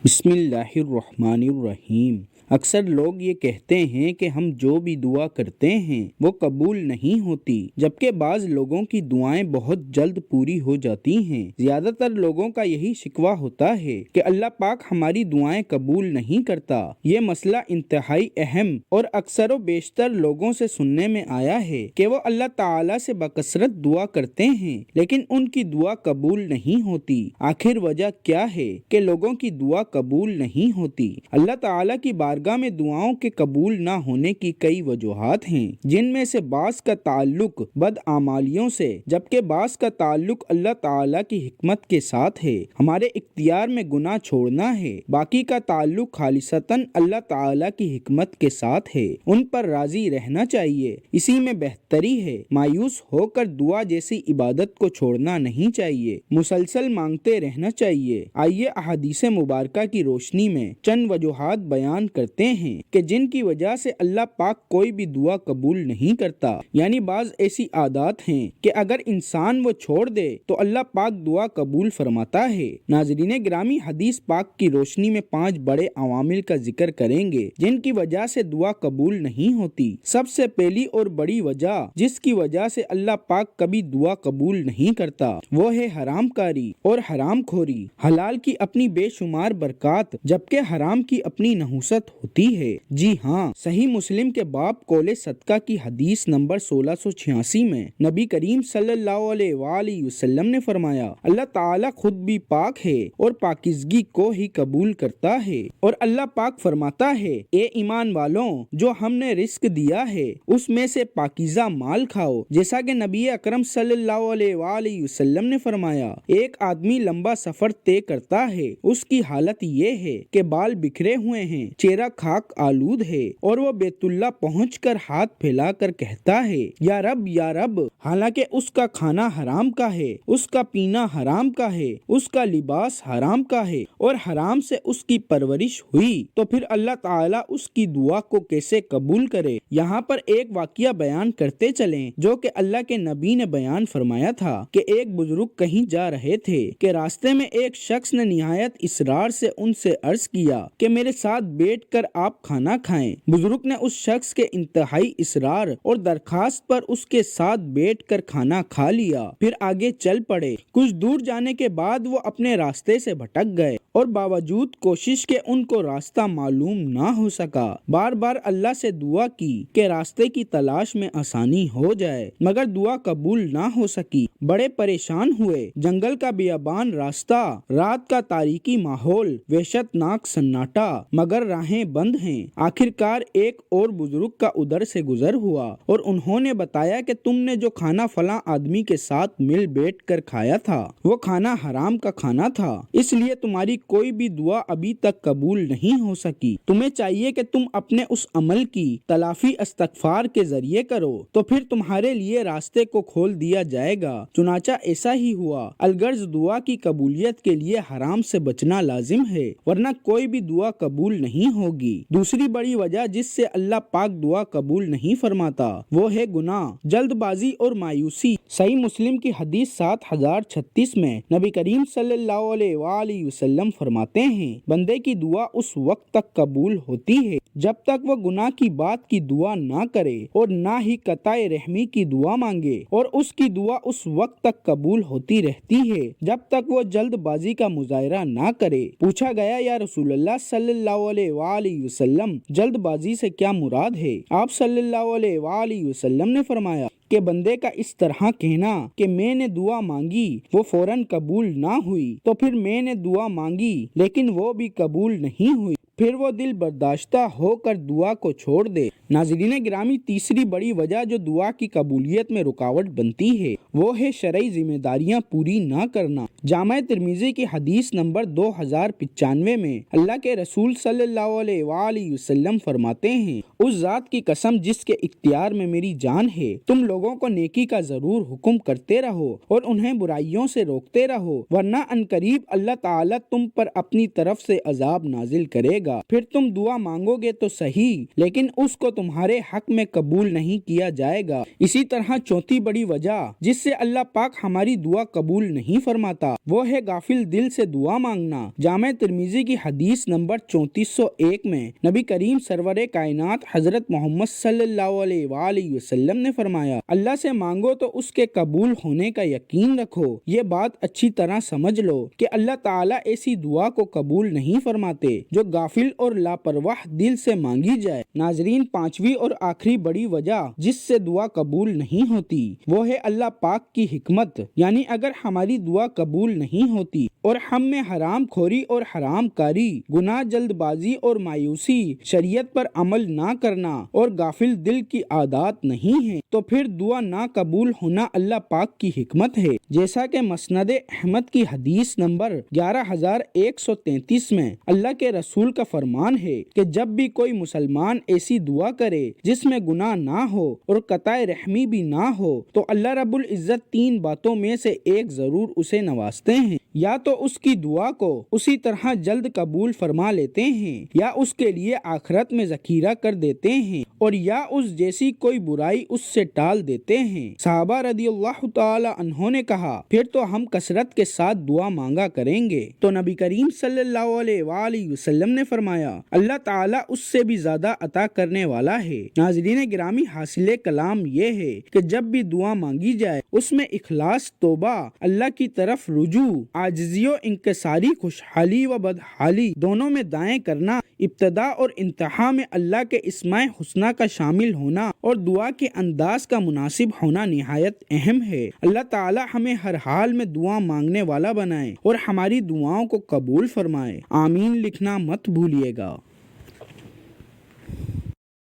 بسم اللہ الرحمن الرحیم۔ اکثر لوگ یہ کہتے ہیں کہ ہم جو بھی دعا کرتے ہیں وہ قبول نہیں ہوتی، جبکہ بعض لوگوں کی دعائیں بہت جلد پوری ہو جاتی ہیں۔ زیادہ تر لوگوں کا یہی شکوہ ہوتا ہے کہ اللہ پاک ہماری دعائیں قبول نہیں کرتا۔ یہ مسئلہ انتہائی اہم اور اکثر و بیشتر لوگوں سے سننے میں آیا ہے کہ وہ اللہ تعالیٰ سے بکثرت دعا کرتے ہیں لیکن ان کی دعا قبول نہیں ہوتی۔ آخر وجہ کیا ہے کہ لوگوں کی دعا قبول نہیں ہوتی؟ اللہ تعالیٰ کی بارگاہ میں دعاؤں کے قبول نہ ہونے کی کئی وجوہات ہیں، جن میں سے بعض کا تعلق بدعمالیوں سے جبکہ بعض کا تعلق اللہ تعالیٰ کی حکمت کے ساتھ ہے۔ ہمارے اختیار میں گناہ چھوڑنا ہے، باقی کا تعلق خالصتاً اللہ تعالیٰ کی حکمت کے ساتھ ہے۔ ان پر راضی رہنا چاہیے، اسی میں بہتری ہے۔ مایوس ہو کر دعا جیسی عبادت کو چھوڑنا نہیں چاہیے، مسلسل مانگتے رہنا چاہیے۔ آئیے احادیث مبارکہ کی روشنی میں چند وجوہات بیان کرتے ہیں کہ جن کی وجہ سے اللہ پاک کوئی بھی دعا قبول نہیں کرتا، یعنی بعض ایسی عادات ہیں کہ اگر انسان وہ چھوڑ دے تو اللہ پاک دعا قبول فرماتا ہے۔ ناظرین گرامی، حدیث پاک کی روشنی میں 5 بڑے عوامل کا ذکر کریں گے جن کی وجہ سے دعا قبول نہیں ہوتی۔ سب سے پہلی اور بڑی وجہ جس کی وجہ سے اللہ پاک کبھی دعا قبول نہیں کرتا وہ ہے حرام کاری اور حرام خوری۔ حلال کی اپنی بے شمار برکات جبکہ حرام کی اپنی نحوست ہوتی ہے۔ جی ہاں، صحیح مسلم کے باب قول صدقہ کی حدیث نمبر 1686 میں نبی کریم صلی اللہ علیہ وآلہ وسلم نے فرمایا، اللہ تعالیٰ خود بھی پاک ہے اور پاکیزگی کو ہی قبول کرتا ہے، اور اللہ پاک فرماتا ہے، اے ایمان والوں، جو ہم نے رزق دیا ہے اس میں سے پاکیزہ مال کھاؤ۔ جیسا کہ نبی اکرم صلی اللہ علیہ وآلہ وسلم نے فرمایا، ایک آدمی لمبا سفر طے کرتا ہے، اس کی حالت یہ ہے کہ بال بکھرے ہوئے ہیں، چہرہ خاک آلود ہے، اور وہ بیت اللہ پہنچ کر ہاتھ پھیلا کر کہتا ہے، یا رب یا رب، حالانکہ اس کا کھانا حرام کا ہے، اس کا پینا حرام کا ہے، اس کا لباس حرام کا ہے، اور حرام سے اس کی پرورش ہوئی، تو پھر اللہ تعالیٰ اس کی دعا کو کیسے قبول کرے؟ یہاں پر ایک واقعہ بیان کرتے چلیں جو کہ اللہ کے نبی نے بیان فرمایا تھا کہ ایک بزرگ کہیں جا رہے تھے کہ راستے میں ایک شخص نے نہایت اصرار سے ان سے عرض کیا کہ میرے ساتھ بیٹھ کر آپ کھانا کھائیں۔ بزرگ نے اس شخص کے انتہائی اصرار اور درخواست پر اس کے ساتھ بیٹھ کر کھانا کھا لیا، پھر آگے چل پڑے۔ کچھ دور جانے کے بعد وہ اپنے راستے سے بھٹک گئے اور باوجود کوشش کے ان کو راستہ معلوم نہ ہو سکا۔ بار بار اللہ سے دعا کی کہ راستے کی تلاش میں آسانی ہو جائے، مگر دعا قبول نہ ہو سکی۔ بڑے پریشان ہوئے۔ جنگل کا بیابان راستہ، رات کا تاریکی ماحول، وحشت ناک سناٹا، مگر راہیں بند ہیں۔ آخرکار ایک اور بزرگ کا ادھر سے گزر ہوا اور انہوں نے بتایا کہ تم نے جو کھانا فلاں آدمی کے ساتھ مل بیٹھ کر کھایا تھا وہ کھانا حرام کا کھانا تھا، اس لیے تمہاری کوئی بھی دعا ابھی تک قبول نہیں ہو سکی۔ تمہیں چاہیے کہ تم اپنے اس عمل کی تلافی استغفار کے ذریعے کرو، تو پھر تمہارے لیے راستے کو کھول دیا جائے گا۔ چنانچہ ایسا ہی ہوا۔ الغرض دعا کی قبولیت کے لیے حرام سے بچنا لازم ہے، ورنہ کوئی بھی دعا قبول نہیں ہوگی۔ دوسری بڑی وجہ جس سے اللہ پاک دعا قبول نہیں فرماتا وہ ہے گناہ، جلد بازی اور مایوسی۔ صحیح مسلم کی حدیث 7036 میں نبی کریم صلی اللہ علیہ وآلہ وسلم فرماتے ہیں، بندے کی دعا اس وقت تک قبول ہوتی ہے جب تک وہ گناہ کی بات کی دعا نہ کرے اور نہ ہی قطع رحمی کی دعا مانگے، اور اس کی دعا اس وقت تک قبول ہوتی رہتی ہے جب تک وہ جلد بازی کا مظاہرہ نہ کرے۔ پوچھا گیا، یا رسول اللہ صلی اللہ علیہ وآلہ وسلم، جلد بازی سے کیا مراد ہے؟ آپ صلی اللہ علیہ وآلہ وسلم نے فرمایا کہ بندے کا اس طرح کہنا کہ میں نے دعا مانگی وہ فوراً قبول نہ ہوئی، تو پھر میں نے دعا مانگی لیکن وہ بھی قبول نہیں ہوئی، پھر وہ دل برداشتہ ہو کر دعا کو چھوڑ دے۔ ناظرین گرامی، تیسری بڑی وجہ جو دعا کی قبولیت میں رکاوٹ بنتی ہے وہ ہے شرعی ذمہ داریاں پوری نہ کرنا۔ جامع ترمذی کی حدیث نمبر 2095 میں اللہ کے رسول صلی اللہ علیہ وآلہ وسلم فرماتے ہیں، اس ذات کی قسم جس کے اختیار میں میری جان ہے، تم لوگوں کو نیکی کا ضرور حکم کرتے رہو اور انہیں برائیوں سے روکتے رہو، ورنہ عنقریب اللہ تعالیٰ تم پر اپنی طرف سے عذاب نازل کرے گا۔ گا، پھر تم دعا مانگو گے تو صحیح، لیکن اس کو تمہارے حق میں قبول نہیں کیا جائے گا۔ اسی طرح چوتھی بڑی وجہ جس سے اللہ پاک ہماری دعا قبول نہیں فرماتا وہ ہے غافل دل سے دعا مانگنا۔ جامع ترمذی کی حدیث نمبر 3401 میں نبی کریم سرور کائنات حضرت محمد صلی اللہ علیہ وآلہ وسلم نے فرمایا، اللہ سے مانگو تو اس کے قبول ہونے کا یقین رکھو۔ یہ بات اچھی طرح سمجھ لو کہ اللہ تعالیٰ ایسی دعا کو قبول نہیں فرماتے جو غافل اور لاپرواہ دل سے مانگی جائے۔ ناظرین، پانچویں اور آخری بڑی وجہ جس سے دعا قبول نہیں ہوتی وہ ہے اللہ پاک کی حکمت، یعنی اگر ہماری دعا قبول نہیں ہوتی اور ہم میں حرام خوری اور حرام کاری، گناہ، جلد بازی اور مایوسی، شریعت پر عمل نہ کرنا اور غافل دل کی عادات نہیں ہیں، تو پھر دعا نہ قبول ہونا اللہ پاک کی حکمت ہے۔ جیسا کہ مسند احمد کی حدیث نمبر 11133 میں اللہ کے رسول کا فرمان ہے کہ جب بھی کوئی مسلمان ایسی دعا کرے جس میں گناہ نہ ہو اور قطع رحمی بھی نہ ہو تو اللہ رب العزت تین باتوں میں سے ایک ضرور اسے نوازتے ہیں، یا تو اس کی دعا کو اسی طرح جلد قبول فرما لیتے ہیں، یا اس کے لیے آخرت میں ذخیرہ کر دیتے ہیں، اور یا اس جیسی کوئی برائی اس سے ٹال دیتے ہیں۔ صحابہ رضی اللہ تعالی عنہ نے کہا، پھر تو ہم کثرت کے ساتھ دعا مانگا کریں گے، تو نبی کریم صلی اللہ علیہ وآلہ وسلم نے فرمایا، اللہ تعالیٰ اس سے بھی زیادہ عطا کرنے والا ہے۔ ناظرین گرامی، حاصل کلام یہ ہے کہ جب بھی دعا مانگی جائے اس میں اخلاص، توبہ، اللہ کی طرف رجوع، عاجزی و انکساری، خوشحالی و بدحالی دونوں میں دائیں کرنا، ابتدا اور انتہا میں اللہ کے اسماء حسنہ کا شامل ہونا اور دعا کے انداز کا مناسب ہونا نہایت اہم ہے۔ اللہ تعالی ہمیں ہر حال میں دعا مانگنے والا بنائے اور ہماری دعاؤں کو قبول فرمائے۔ آمین لکھنا مت بھولیے گا۔